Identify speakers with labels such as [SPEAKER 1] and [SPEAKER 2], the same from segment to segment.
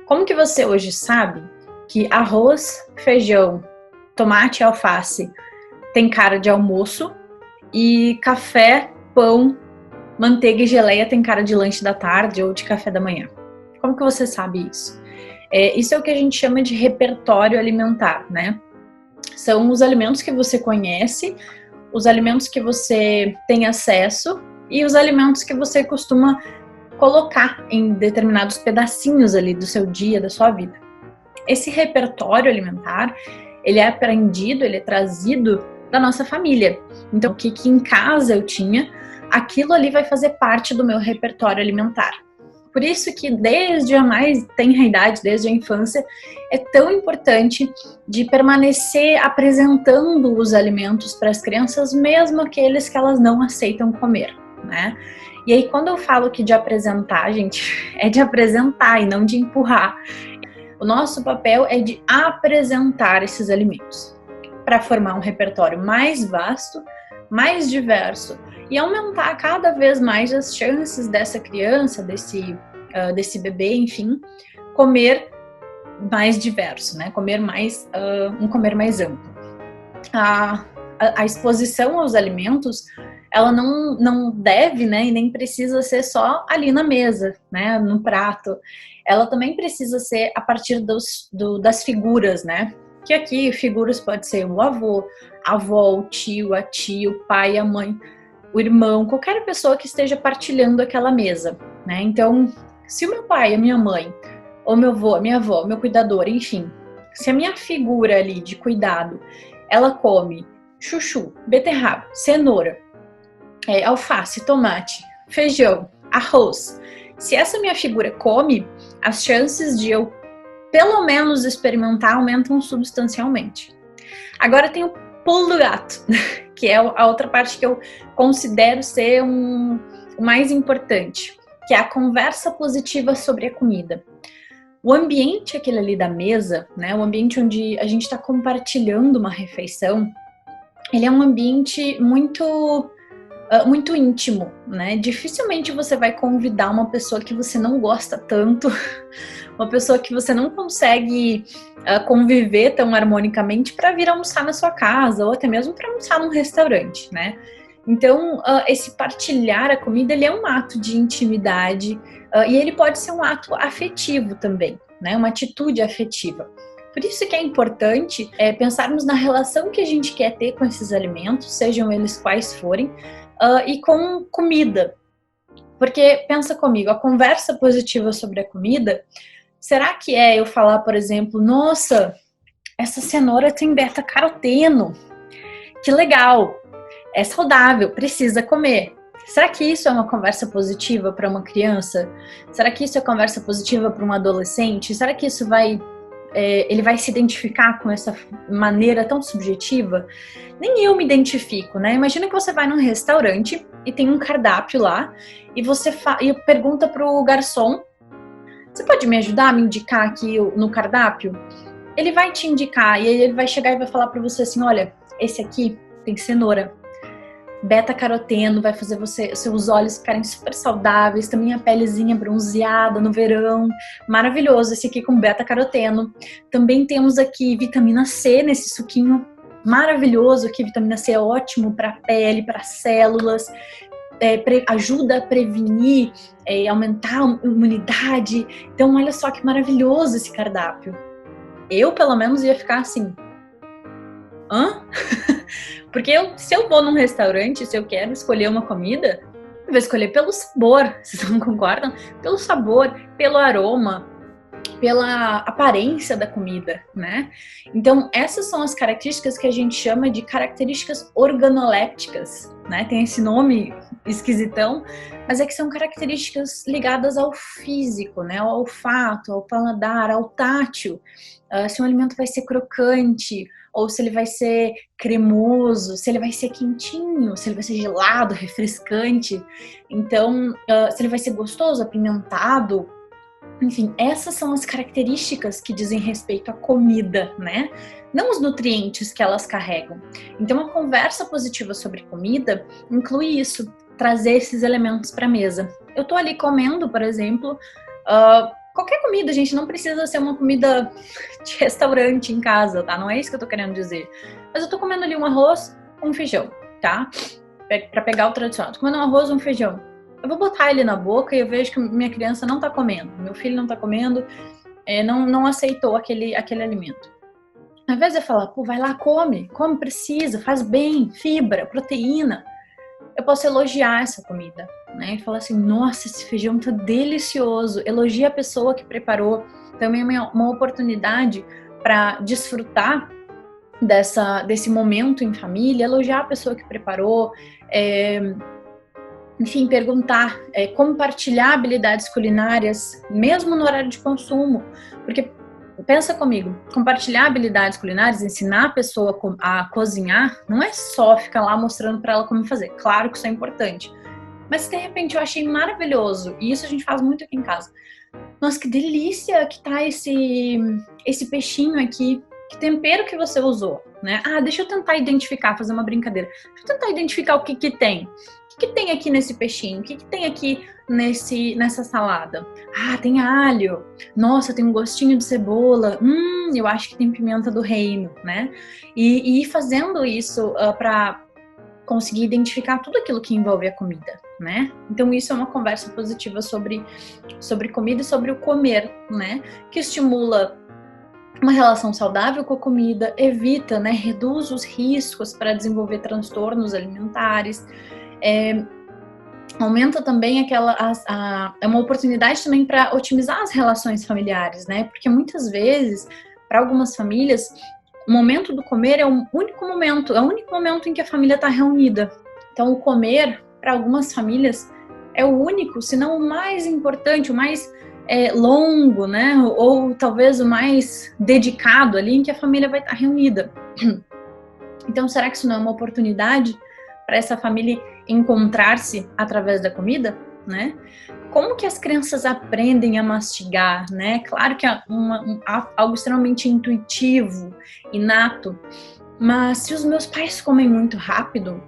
[SPEAKER 1] Como que você hoje sabe que arroz, feijão, tomate e alface tem cara de almoço e café, pão, manteiga e geleia tem cara de lanche da tarde ou de café da manhã? Como que você sabe isso? Isso é o que a gente chama de repertório alimentar, né? São os alimentos que você conhece, os alimentos que você tem acesso e os alimentos que você costuma colocar em determinados pedacinhos ali do seu dia, da sua vida. Esse repertório alimentar, ele é aprendido, ele é trazido da nossa família. Então, o que em casa eu tinha, aquilo ali vai fazer parte do meu repertório alimentar. Por isso que desde a mais tenra idade, desde a infância, é tão importante de permanecer apresentando os alimentos para as crianças, mesmo aqueles que elas não aceitam comer, né? E aí, quando eu falo que de apresentar, gente, é de apresentar e não de empurrar. O nosso papel é de apresentar esses alimentos para formar um repertório mais vasto, mais diverso e aumentar cada vez mais as chances dessa criança, desse bebê, enfim, comer mais diverso, né? Comer mais, comer mais amplo. A exposição aos alimentos, ela não deve, né, e nem precisa ser só ali na mesa, né, no prato. Ela também precisa ser a partir das figuras, né? Que aqui figuras pode ser o avô, a avó, o tio, a tia, o pai, a mãe, o irmão, qualquer pessoa que esteja partilhando aquela mesa, né? Então, se o meu pai, a minha mãe, ou meu avô, a minha avó, meu cuidador, enfim, se a minha figura ali de cuidado, ela come chuchu, beterraba, cenoura, alface, tomate, feijão, arroz. Se essa minha figura come, as chances de eu pelo menos experimentar aumentam substancialmente. Agora tem o pulo do gato, que é a outra parte que eu considero ser o mais importante, que é a conversa positiva sobre a comida. O ambiente aquele ali da mesa, né, o ambiente onde a gente está compartilhando uma refeição, ele é um ambiente muito íntimo, né? Dificilmente você vai convidar uma pessoa que você não gosta tanto, uma pessoa que você não consegue conviver tão harmonicamente para vir almoçar na sua casa ou até mesmo para almoçar num restaurante, né? Então, esse partilhar a comida, ele é um ato de intimidade e ele pode ser um ato afetivo também, né? Uma atitude afetiva. Por isso que é importante pensarmos na relação que a gente quer ter com esses alimentos, sejam eles quais forem, e com comida. Porque, pensa comigo, a conversa positiva sobre a comida, será que é eu falar, por exemplo, nossa, essa cenoura tem beta-caroteno, que legal, é saudável, precisa comer. Será que isso é uma conversa positiva para uma criança? Será que isso é conversa positiva para um adolescente? Será que isso ele vai se identificar com essa maneira tão subjetiva? Nem eu me identifico, né? Imagina que você vai num restaurante e tem um cardápio lá e você e pergunta pro garçom: você pode me ajudar a me indicar aqui no cardápio? Ele vai te indicar e ele vai chegar e vai falar para você assim: olha, esse aqui tem cenoura, beta-caroteno, vai fazer seus olhos ficarem super saudáveis, também a pelezinha bronzeada no verão, maravilhoso, esse aqui com beta-caroteno. Também temos aqui vitamina C nesse suquinho, maravilhoso, que vitamina C é ótimo para a pele, para células, ajuda a prevenir, aumentar a imunidade. Então olha só que maravilhoso esse cardápio. Eu pelo menos ia ficar assim, hã? Porque se eu vou num restaurante, se eu quero escolher uma comida, eu vou escolher pelo sabor, vocês não concordam? Pelo sabor, pelo aroma, pela aparência da comida, né? Então, essas são as características que a gente chama de características organolépticas, né? Tem esse nome esquisitão, mas é que são características ligadas ao físico, né? Ao olfato, ao paladar, ao tátil. Se um alimento vai ser crocante, ou se ele vai ser cremoso, se ele vai ser quentinho, se ele vai ser gelado, refrescante. Então, se ele vai ser gostoso, apimentado. Enfim, essas são as características que dizem respeito à comida, né? Não os nutrientes que elas carregam. Então, a conversa positiva sobre comida inclui isso, trazer esses elementos para a mesa. Eu tô ali comendo, por exemplo, qualquer comida, gente, não precisa ser uma comida de restaurante em casa, tá? Não é isso que eu tô querendo dizer. Mas eu tô comendo ali um arroz, um feijão, tá? Pra pegar o tradicional. Tô comendo um arroz, um feijão. Eu vou botar ele na boca e eu vejo que minha criança não tá comendo. Meu filho não tá comendo, não aceitou aquele alimento. Ao invés de eu falar, pô, vai lá, come, precisa, faz bem, fibra, proteína, eu posso elogiar essa comida, né? E falar assim, nossa, esse feijão tá delicioso. Elogia a pessoa que preparou. Também é uma oportunidade para desfrutar desse momento em família, elogiar a pessoa que preparou, enfim, perguntar, compartilhar habilidades culinárias, mesmo no horário de consumo, porque pensa comigo, compartilhar habilidades culinárias, ensinar a pessoa a cozinhar, não é só ficar lá mostrando para ela como fazer. Claro que isso é importante. Mas de repente eu achei maravilhoso, e isso a gente faz muito aqui em casa. Nossa, que delícia que tá esse peixinho aqui. Que tempero que você usou, né? Ah, deixa eu tentar identificar, fazer uma brincadeira. Deixa eu tentar identificar o que tem. O que tem aqui nesse peixinho? O que tem aqui nessa salada? Ah, tem alho. Nossa, tem um gostinho de cebola. Eu acho que tem pimenta do reino, né? E ir fazendo isso para conseguir identificar tudo aquilo que envolve a comida, né? Então isso é uma conversa positiva sobre comida e sobre o comer, né? Que estimula uma relação saudável com a comida, evita, né, reduz os riscos para desenvolver transtornos alimentares, aumenta também é uma oportunidade também para otimizar as relações familiares, né? Porque muitas vezes, para algumas famílias, o momento do comer é o único momento em que a família está reunida. Então, o comer, para algumas famílias, é o único, se não o mais importante, o mais longo, né? Ou talvez o mais dedicado ali em que a família vai estar reunida. Então, será que isso não é uma oportunidade para essa família encontrar-se através da comida, né? Como que as crianças aprendem a mastigar, né? Claro que é algo extremamente intuitivo, inato, mas se os meus pais comem muito rápido,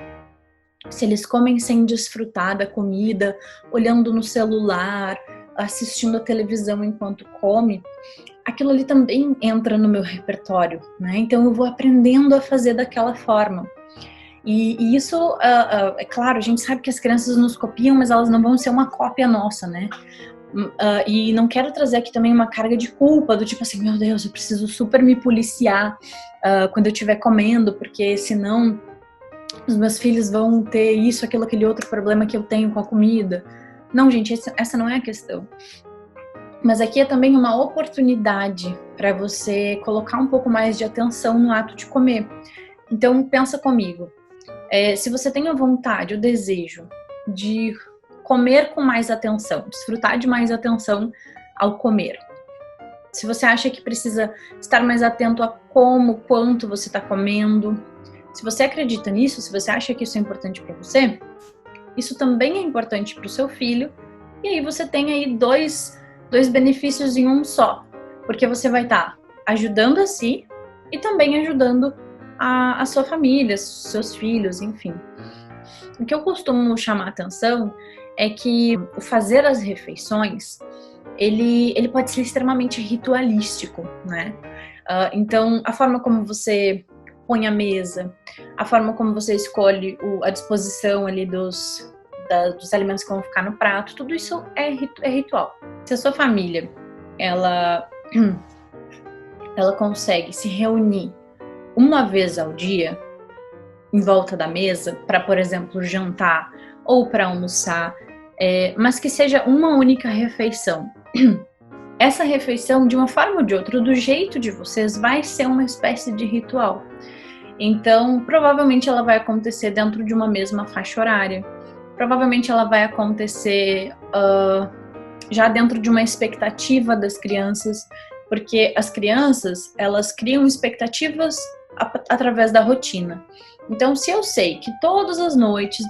[SPEAKER 1] se eles comem sem desfrutar da comida, olhando no celular, assistindo a televisão enquanto come, aquilo ali também entra no meu repertório, né? Então eu vou aprendendo a fazer daquela forma. E isso, é claro, a gente sabe que as crianças nos copiam, mas elas não vão ser uma cópia nossa, né? E não quero trazer aqui também uma carga de culpa, do tipo assim, meu Deus, eu preciso super me policiar quando eu estiver comendo, porque senão os meus filhos vão ter isso, aquilo, aquele outro problema que eu tenho com a comida. Não, gente, essa não é a questão. Mas aqui é também uma oportunidade para você colocar um pouco mais de atenção no ato de comer. Então, pensa comigo. Se você tem a vontade, o desejo de comer com mais atenção, desfrutar de mais atenção ao comer. Se você acha que precisa estar mais atento a quanto você está comendo, se você acredita nisso, se você acha que isso é importante para você, isso também é importante para o seu filho. E aí você tem aí dois benefícios em um só, porque você vai estar ajudando a si e também ajudando a sua família, seus filhos, enfim. O que eu costumo chamar a atenção é que o fazer as refeições, ele pode ser extremamente ritualístico, né? Então, a forma como você põe a mesa, a forma como você escolhe a disposição ali dos alimentos que vão ficar no prato, tudo isso é ritual. Se a sua família, ela consegue se reunir uma vez ao dia em volta da mesa para, por exemplo, jantar ou para almoçar, mas que seja uma única refeição. Essa refeição, de uma forma ou de outra, do jeito de vocês, vai ser uma espécie de ritual. Então, provavelmente ela vai acontecer dentro de uma mesma faixa horária. Provavelmente ela vai acontecer já dentro de uma expectativa das crianças, porque as crianças, elas criam expectativas através da rotina. Então, se eu sei que todas as noites,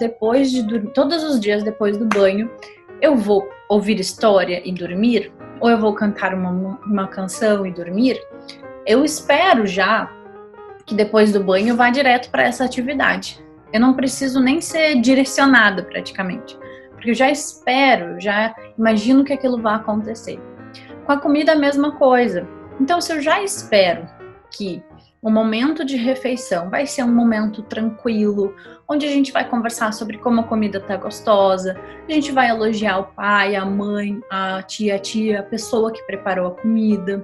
[SPEAKER 1] todos os dias depois do banho, eu vou ouvir história e dormir, ou eu vou cantar uma canção e dormir, eu espero já que depois do banho eu vá direto para essa atividade. Eu não preciso nem ser direcionada praticamente, porque eu já espero, já imagino que aquilo vai acontecer. Com a comida, a mesma coisa. Então, se eu já espero que o momento de refeição vai ser um momento tranquilo, onde a gente vai conversar sobre como a comida tá gostosa, a gente vai elogiar o pai, a mãe, a tia, a pessoa que preparou a comida.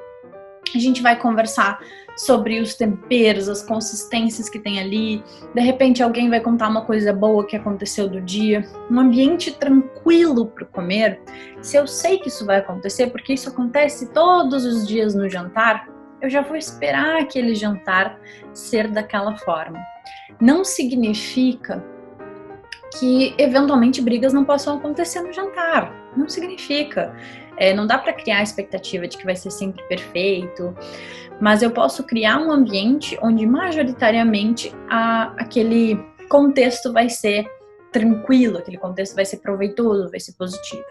[SPEAKER 1] A gente vai conversar sobre os temperos, as consistências que tem ali. De repente alguém vai contar uma coisa boa que aconteceu do dia. Um ambiente tranquilo para comer. Se eu sei que isso vai acontecer, porque isso acontece todos os dias no jantar, eu já vou esperar aquele jantar ser daquela forma. Não significa que eventualmente brigas não possam acontecer no jantar. Não significa. Não dá para criar a expectativa de que vai ser sempre perfeito, mas eu posso criar um ambiente onde majoritariamente aquele contexto vai ser tranquilo, aquele contexto vai ser proveitoso, vai ser positivo,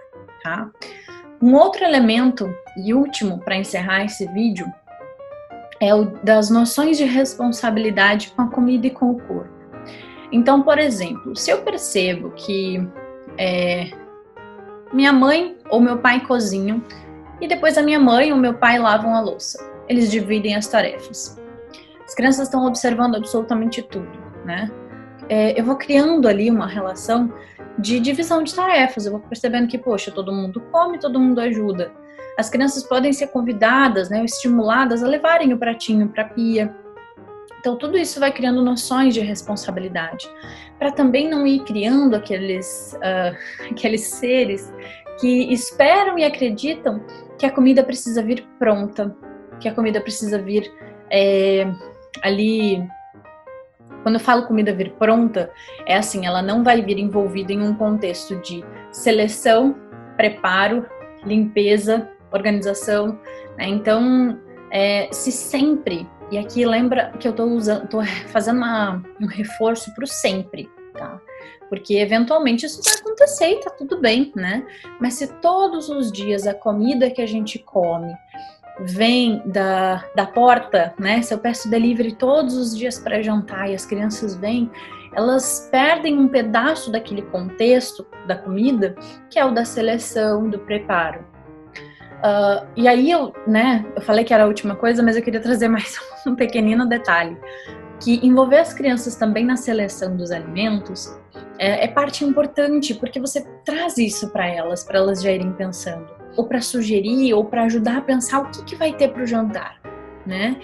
[SPEAKER 1] tá? Um outro elemento e último para encerrar esse vídeo é o das noções de responsabilidade com a comida e com o corpo. Então, por exemplo, se eu percebo que minha mãe ou meu pai cozinham e depois a minha mãe ou meu pai lavam a louça, eles dividem as tarefas. As crianças estão observando absolutamente tudo, né? Eu vou criando ali uma relação de divisão de tarefas. Eu vou percebendo que, poxa, todo mundo come, todo mundo ajuda. As crianças podem ser convidadas, né, ou estimuladas a levarem o pratinho para a pia. Então, tudo isso vai criando noções de responsabilidade, para também não ir criando aqueles seres que esperam e acreditam que a comida precisa vir pronta, que a comida precisa vir ali. Quando eu falo comida vir pronta, é assim, ela não vai vir envolvida em um contexto de seleção, preparo, limpeza, organização, né? Então, se sempre, e aqui lembra que eu tô fazendo um reforço pro sempre, tá? Porque eventualmente isso vai acontecer e tá tudo bem, né? Mas se todos os dias a comida que a gente come vem da porta, né? Se eu peço delivery todos os dias para jantar e as crianças vêm, elas perdem um pedaço daquele contexto da comida, que é o da seleção, do preparo. E aí eu falei que era a última coisa, mas eu queria trazer mais um pequenino detalhe, que envolver as crianças também na seleção dos alimentos é parte importante, porque você traz isso para elas já irem pensando, ou para sugerir, ou para ajudar a pensar o que vai ter para o jantar, né?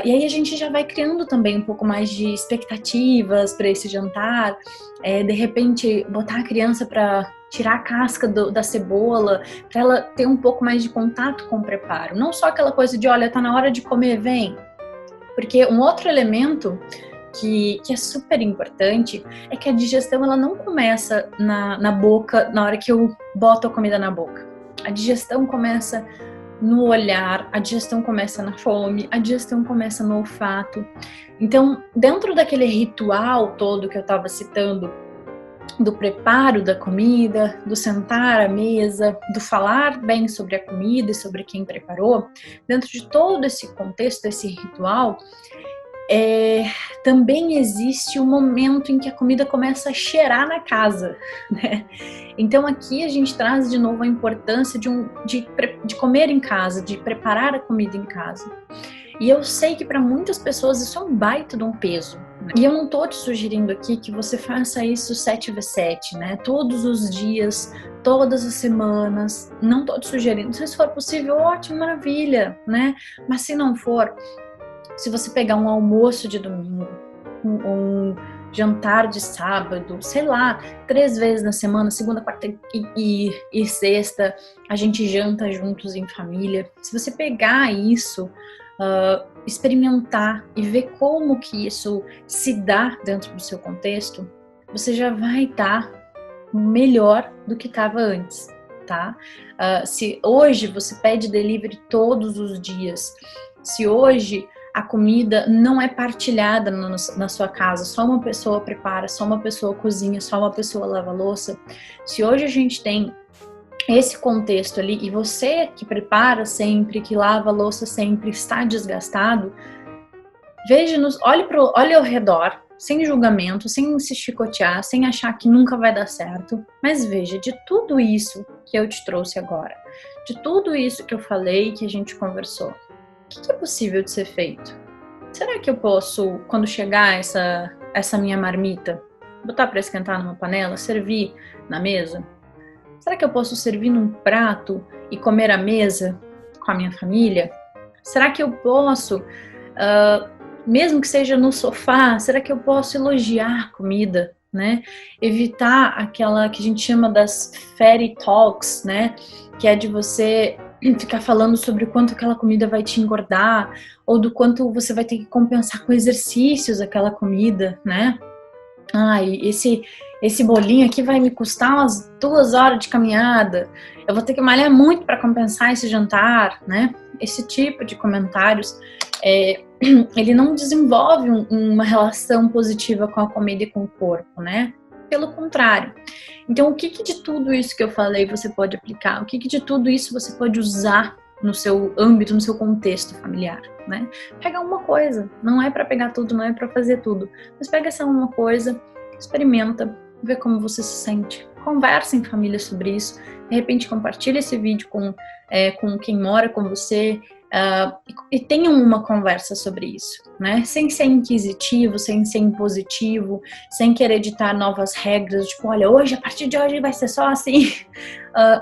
[SPEAKER 1] E aí a gente já vai criando também um pouco mais de expectativas para esse jantar, de repente botar a criança para tirar a casca da cebola, para ela ter um pouco mais de contato com o preparo, não só aquela coisa de, olha, tá na hora de comer, vem. Porque um outro elemento que é super importante é que a digestão ela não começa na boca na hora que eu boto a comida na boca. A digestão começa no olhar, a digestão começa na fome, a digestão começa no olfato. Então, dentro daquele ritual todo que eu estava citando, do preparo da comida, do sentar à mesa, do falar bem sobre a comida e sobre quem preparou, dentro de todo esse contexto, esse ritual, também existe um momento em que a comida começa a cheirar na casa, né? Então aqui a gente traz de novo a importância de comer em casa, de preparar a comida em casa. E eu sei que para muitas pessoas isso é um baita de um peso. Né? E eu não tô te sugerindo aqui que você faça isso 7x7, né? Todos os dias, todas as semanas. Não tô te sugerindo. Se for possível, ótimo, maravilha, né? Mas se não for, se você pegar um almoço de domingo, um jantar de sábado, sei lá, 3 vezes na semana, segunda, quarta e sexta, a gente janta juntos em família. Se você pegar isso, experimentar e ver como que isso se dá dentro do seu contexto, você já vai estar melhor do que estava antes, tá? Se hoje você pede delivery todos os dias, se hoje a comida não é partilhada na sua casa, só uma pessoa prepara, só uma pessoa cozinha, só uma pessoa lava a louça. Se hoje a gente tem esse contexto ali e você que prepara sempre, que lava a louça sempre, está desgastado, olhe ao redor sem julgamento, sem se chicotear, sem achar que nunca vai dar certo. Mas veja, de tudo isso que eu te trouxe agora, de tudo isso que eu falei, que a gente conversou, o que é possível de ser feito? Será que eu posso, quando chegar essa minha marmita, botar para esquentar numa panela, servir na mesa? Será que eu posso servir num prato e comer à mesa com a minha família? Será que eu posso, mesmo que seja no sofá, será que eu posso elogiar a comida, né? Evitar aquela que a gente chama das fatty talks, né? Que é de você ficar falando sobre o quanto aquela comida vai te engordar, ou do quanto você vai ter que compensar com exercícios aquela comida, né? Esse bolinho aqui vai me custar umas 2 horas de caminhada, eu vou ter que malhar muito para compensar esse jantar, né? Esse tipo de comentários, ele não desenvolve uma relação positiva com a comida e com o corpo, né? Pelo contrário. Então, o que de tudo isso que eu falei você pode aplicar? O que de tudo isso você pode usar no seu âmbito, no seu contexto familiar, né? Pega uma coisa, não é para pegar tudo, não é para fazer tudo, mas pega essa uma coisa, experimenta, vê como você se sente, conversa em família sobre isso, de repente compartilha esse vídeo com quem mora com você, e tenham uma conversa sobre isso, né? Sem ser inquisitivo, sem ser impositivo, sem querer editar novas regras, tipo, olha, a partir de hoje vai ser só assim,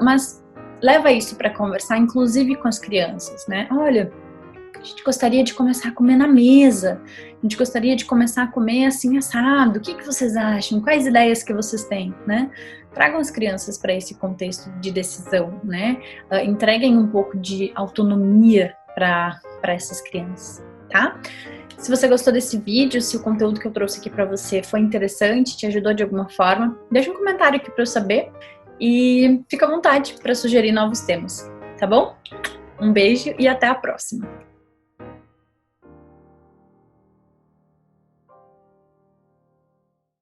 [SPEAKER 1] mas leva isso para conversar, inclusive com as crianças, né? Olha, a gente gostaria de começar a comer na mesa, a gente gostaria de começar a comer assim assado, o que vocês acham? Quais ideias que vocês têm, né? Tragam as crianças para esse contexto de decisão, né? Entreguem um pouco de autonomia para essas crianças, tá? Se você gostou desse vídeo, se o conteúdo que eu trouxe aqui para você foi interessante, te ajudou de alguma forma, deixa um comentário aqui para eu saber e fica à vontade para sugerir novos temas, tá bom? Um beijo e até a próxima!